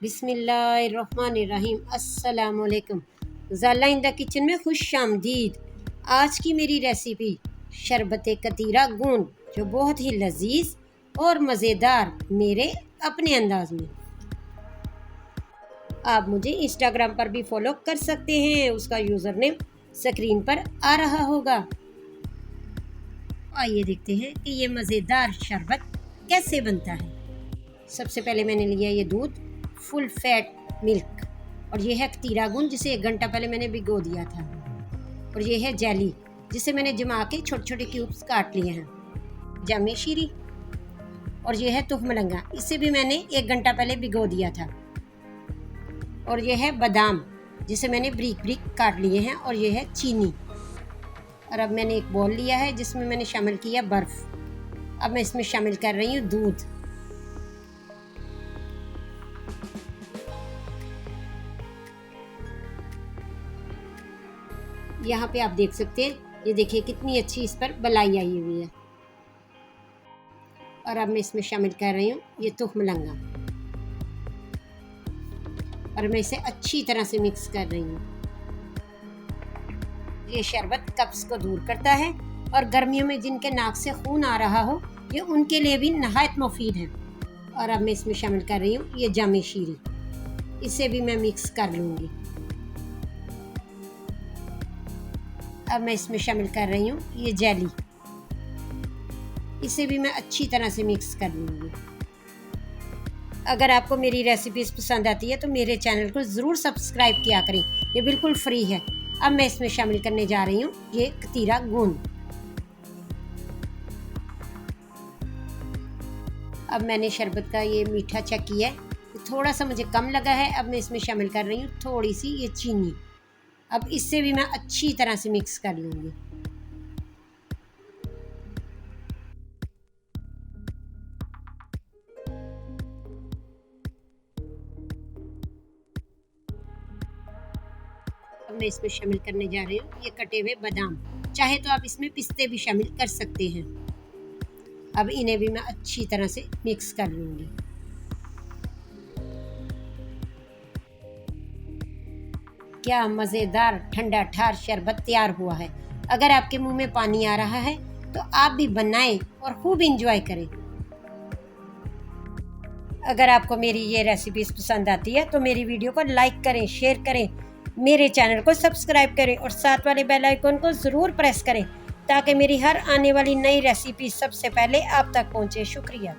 बिस्मिल्लाहिर्रहमानिर्रहीम। अस्सलामुअलैकुम। ज़ाला in the kitchen में खुश आमदीद। आज की मेरी रेसिपी शरबत कतीरा गूंद, जो बहुत ही लजीज और मज़ेदार मेरे अपने अंदाज में। आप मुझे इंस्टाग्राम पर भी फॉलो कर सकते हैं, उसका यूज़र नेम स्क्रीन पर आ रहा होगा। आइए देखते हैं कि ये मज़ेदार शरबत कैसे बनता है। सबसे पहले मैंने लिया ये दूध, फुल फैट मिल्क, और ये है कतीरा गूंद जिसे 1 घंटा पहले मैंने भिगो दिया था, और ये है जेली जिसे मैंने जमा के छोटे छोटे क्यूब्स काट लिए हैं, जामे शीरी, और ये है तुखमलंगा, इसे भी मैंने 1 घंटा पहले भिगो दिया था, और ये है बादाम जिसे मैंने ब्रीक ब्रीक काट लिए हैं, और ये है चीनी। और अब मैंने एक बॉल लिया है जिसमें मैंने शामिल किया बर्फ़। अब मैं इसमें शामिल कर रही हूँ दूध। यहाँ पे आप देख सकते हैं, ये देखिए कितनी अच्छी इस पर बलाई आई हुई है। और अब मैं इसमें शामिल कर रही हूँ ये तुखमलंगा, और मैं इसे अच्छी तरह से मिक्स कर रही हूँ। ये शरबत कब्ज़ को दूर करता है, और गर्मियों में जिनके नाक से खून आ रहा हो, ये उनके लिए भी नहायत मुफीद है। और अब मैं इसमें शामिल कर रही हूँ ये जामे शीरी, इसे भी मैं मिक्स कर लूँगी। अब मैं इसमें शामिल कर रही हूँ ये जेली, इसे भी मैं अच्छी तरह से मिक्स कर लूँगी। अगर आपको मेरी रेसिपीज़ पसंद आती है तो मेरे चैनल को ज़रूर सब्सक्राइब किया करें, ये बिल्कुल फ्री है। अब मैं इसमें शामिल करने जा रही हूँ ये कतीरा गूंद। अब मैंने शरबत का ये मीठा चेक किया है, थोड़ा सा मुझे कम लगा है। अब मैं इसमें शामिल कर रही हूँ थोड़ी सी ये चीनी। अब इससे भी मैं अच्छी तरह से मिक्स कर लूँगी। अब मैं इसमें शामिल करने जा रही हूँ ये कटे हुए बादाम, चाहे तो आप इसमें पिस्ते भी शामिल कर सकते हैं। अब इन्हें भी मैं अच्छी तरह से मिक्स कर लूँगी। क्या मज़ेदार ठंडा ठार शरबत तैयार हुआ है। अगर आपके मुंह में पानी आ रहा है तो आप भी बनाएं और खूब इंजॉय करें। अगर आपको मेरी ये रेसिपीज़ पसंद आती है तो मेरी वीडियो को लाइक करें, शेयर करें, मेरे चैनल को सब्सक्राइब करें, और साथ वाले बेल आइकन को ज़रूर प्रेस करें ताकि मेरी हर आने वाली नई रेसिपी सबसे पहले आप तक पहुंचे। शुक्रिया।